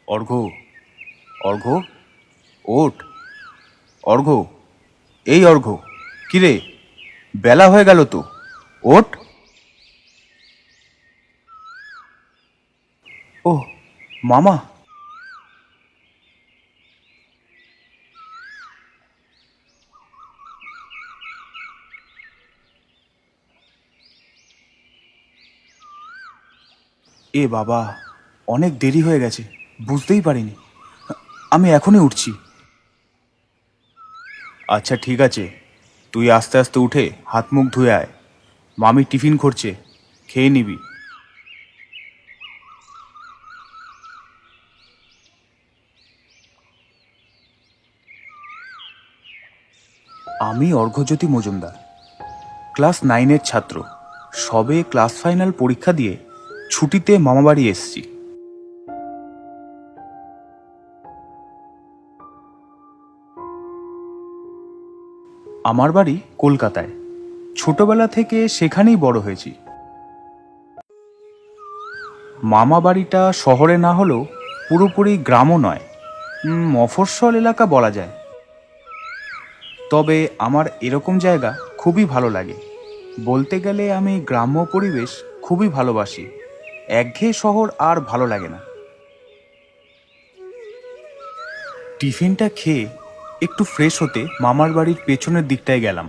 অর্ঘ্য, অর্ঘ্য, ওঠ। অর্ঘ্য, এই অর্ঘ্য, কিরে, বেলা হয়ে গেল তো, ওঠ। ও মামা, এ বাবা, অনেক দেরি হয়ে গেছে, বুঝতেই পারিনি। আমি এখনই উঠছি। আচ্ছা ঠিক আছে, তুই আস্তে আস্তে উঠে হাত মুখ ধুয়ে আয়। মামি টিফিন করছে, খেয়ে নিবি। আমি অর্ঘ্যজ্যোতি মজুমদার, ক্লাস 9-এর ছাত্র। সবে ক্লাস ফাইনাল পরীক্ষা দিয়ে ছুটিতে মামাবাড়ি এসছি। আমার বাড়ি কলকাতায়। ছোটবেলা থেকে সেখানেই বড় হয়েছি। মামা বাড়িটা শহরে না হলেও পুরোপুরি গ্রামও নয়, মফস্বল এলাকা বলা যায়। তবে আমার এরকম জায়গা খুবই ভালো লাগে। বলতে গেলে আমি গ্রাম্য পরিবেশ খুবই ভালোবাসি। একঘেয়ে শহর আর ভালো লাগে না। টিফিনটা খেয়ে একটু ফ্রেশ হতে মামার বাড়ির পেছনের দিকটায় গেলাম।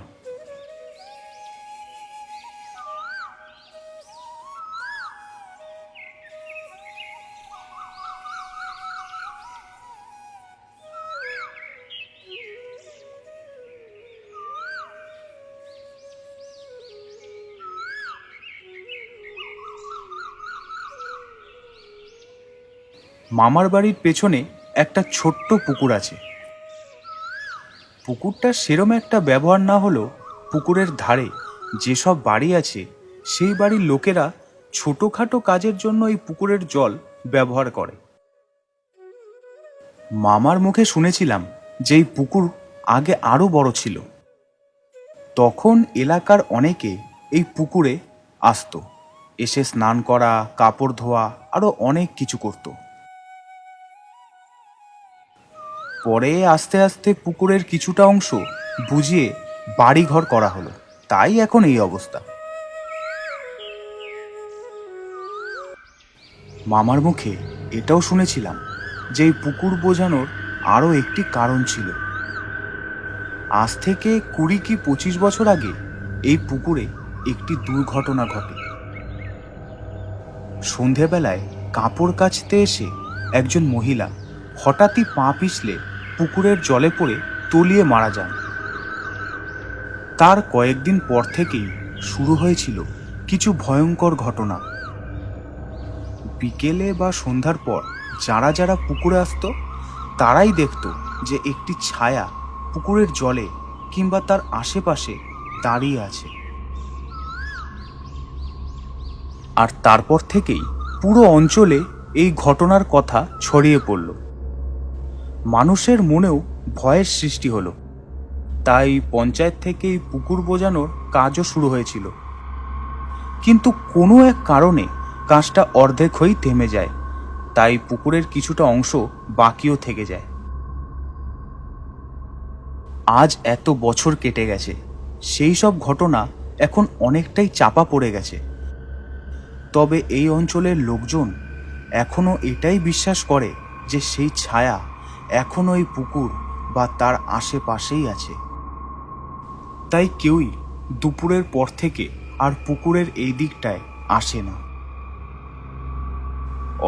মামার বাড়ির পেছনে একটা ছোট্ট পুকুর আছে। পুকুরটা সেরম একটা ব্যবহার না হলেও পুকুরের ধারে যেসব বাড়ি আছে সেই বাড়ির লোকেরা ছোটোখাটো কাজের জন্য এই পুকুরের জল ব্যবহার করে। মামার মুখে শুনেছিলাম যে এই পুকুর আগে আরও বড় ছিল। তখন এলাকার অনেকে এই পুকুরে আসতো, এসে স্নান করা, কাপড় ধোয়া, আরও অনেক কিছু করত। পরে আস্তে আস্তে পুকুরের কিছুটা অংশ বুঝিয়ে বাড়িঘর করা হলো, তাই এখন এই অবস্থা। মামার মুখে এটাও শুনেছিলাম যে এই পুকুর বোঝানোর আরও একটি কারণ ছিল। আজ থেকে 20 কি 25 বছর আগে এই পুকুরে একটি দুর্ঘটনা ঘটে। সন্ধেবেলায় কাপড় কাচতে এসে একজন মহিলা হঠাৎই পা পিছলে পুকুরের জলে পড়ে তলিয়ে মারা যান। তার কয়েকদিন পর থেকেই শুরু হয়েছিল কিছু ভয়ঙ্কর ঘটনা। বিকেলে বা সন্ধ্যার পর যারা যারা পুকুরে আসতো তারাই দেখত যে একটি ছায়া পুকুরের জলে কিংবা তার আশেপাশে দাঁড়িয়ে আছে। আর তারপর থেকেই পুরো অঞ্চলে এই ঘটনার কথা ছড়িয়ে পড়ল। মানুষের মনেও ভয়ের সৃষ্টি হলো। তাই পঞ্চায়েত থেকে এই পুকুর বোঝানোর কাজও শুরু হয়েছিল। কিন্তু কোনো এক কারণে কাজটা অর্ধেক হয়েই থেমে যায়, তাই পুকুরের কিছুটা অংশ বাকিও থেকে যায়। আজ এত বছর কেটে গেছে, সেই সব ঘটনা এখন অনেকটাই চাপা পড়ে গেছে। তবে এই অঞ্চলের লোকজন এখনও এটাই বিশ্বাস করে যে সেই ছায়া এখনও এই পুকুর বা তার আশেপাশেই আছে। তাই কেউই দুপুরের পর থেকে আর পুকুরের এই দিকটায় আসে না।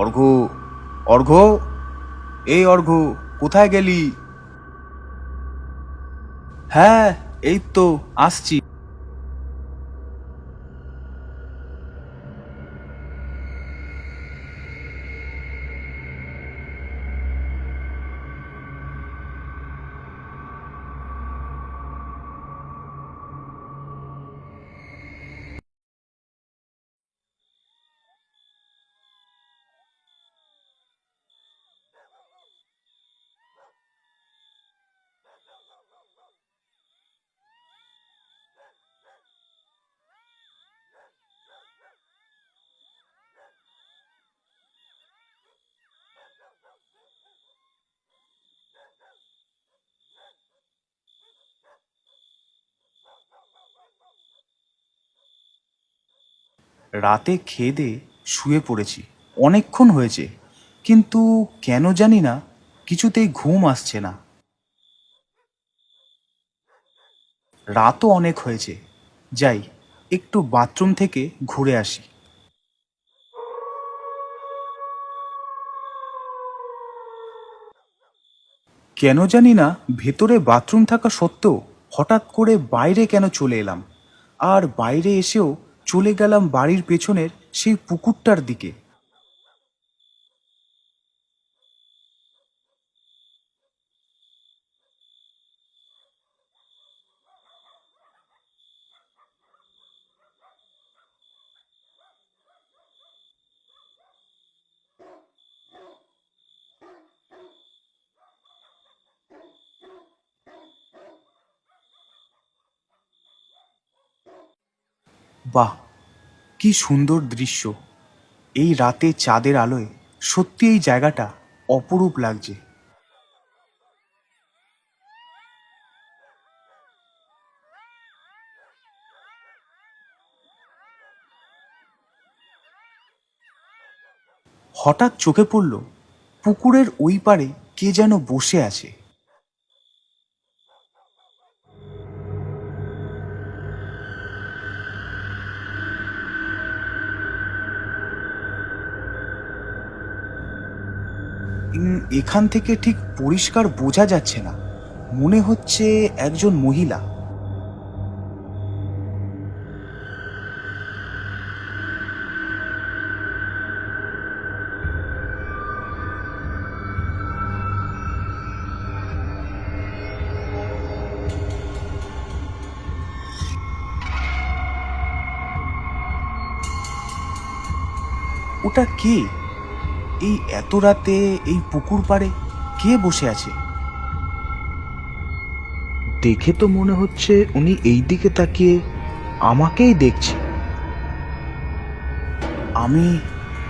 অর্ঘ্য, অর্ঘ্য, এই অর্ঘ্য, কোথায় গেলি? হ্যাঁ, এই তো আসছি। রাতে খেয়ে দিয়ে শুয়ে পড়েছি, অনেকক্ষণ হয়েছে, কিন্তু কেন জানি না কিছুতেই ঘুম আসছে না। রাতও অনেক হয়েছে, যাই একটু বাথরুম থেকে ঘুরে আসি। কেন জানি না ভেতরে বাথরুম থাকা সত্ত্বেও হঠাৎ করে বাইরে কেন চলে এলাম, আর বাইরে এসেও চলে গেলাম বাড়ির পেছনের সেই পুকুরটার দিকে। বাহ, কি সুন্দর দৃশ্য! এই রাতে চাঁদের আলোয় সত্যি এই জায়গাটা অপরূপ লাগছে। হঠাৎ চোখে পড়ল পুকুরের ওই পারে কে যেন বসে আছে। এখান থেকে ঠিক পরিষ্কার বোঝা যাচ্ছে না, মনে হচ্ছে একজন মহিলা। ওটা কে? এই এত রাতে এই পুকুর পাড়ে কে বসে আছে? দেখে তো মনে হচ্ছে উনি এই দিকে তাকিয়ে আমাকেই দেখছে। আমি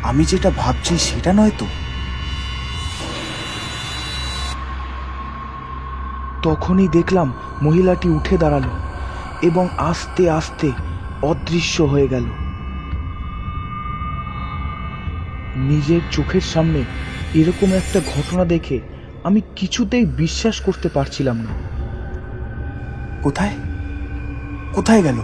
আমি যেটা ভাবছি সেটা নয় তো? তখনই দেখলাম মহিলাটি উঠে দাঁড়ালো এবং আস্তে আস্তে অদৃশ্য হয়ে গেল। নিজের চোখের সামনে এরকম একটা ঘটনা দেখে আমি কিছুতেই বিশ্বাস করতে পারছিলাম না। কোথায় কোথায় গেল?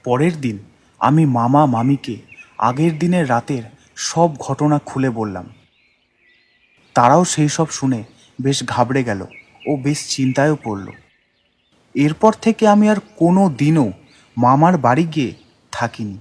পরের দিন আমি মামা মামিকে আগের দিনের রাতের সব ঘটনা খুলে বললাম। তারাও সেই সব শুনে বেশ ঘাবড়ে গেল ও বেশ চিন্তায়ও পড়ল। এরপর থেকে আমি আর কোনো দিনও মামার বাড়ি গিয়ে থাকিনি।